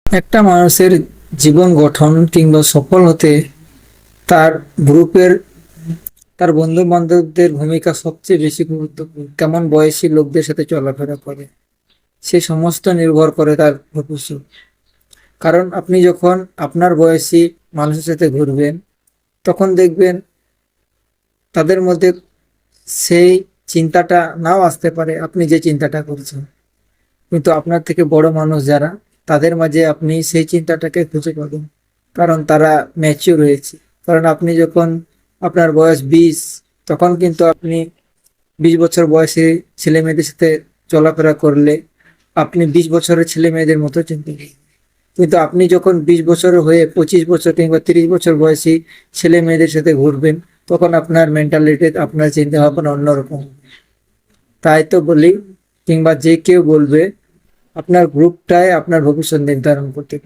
একটা মানুষের জীবন গঠন কিংবা সফল হতে তার গ্রুপের তার বন্ধু বান্ধবদের ভূমিকা সবচেয়ে বেশি গুরুত্বপূর্ণ। কেমন বয়সী লোকদের সাথে চলাফেরা করে সে সমস্ত নির্ভর করে তার ভবিষ্যৎ। কারণ আপনি যখন আপনার বয়সী মানুষের সাথে ঘুরবেন তখন দেখবেন তাদের মধ্যে সেই চিন্তাটা নাও আসতে পারে আপনি যে চিন্তাটা করছেন, কিন্তু আপনার থেকে বড় মানুষ যারা, তাদের মাঝে আপনি সেই চিন্তাটাকে খুঁজে পাবেন। কারণ তারা ম্যাচিউর হয়েছে। কারণ আপনি যখন আপনার বয়স 20, তখন কিন্তু আপনি 20 বছর বয়সী ছেলে মেয়েদের সাথে চলাফেরা করলে আপনি 20 বছরের ছেলে মেয়েদের মতো চিন্তা করবেন। কিন্তু আপনি যখন 20 বছর হয়ে 25 বছর কিংবা 30 বছর বয়সী ছেলে মেয়েদের সাথে ঘুরবেন, তখন আপনার মেন্টালিটি, আপনার চিন্তা ভাবনা অন্যরকম হবে। তাই তো বলি, কিংবা যে কেউ বলবে, আপনার গ্রুপটাই আপনার ভবিষ্যৎ নির্ধারণ করতে পারে।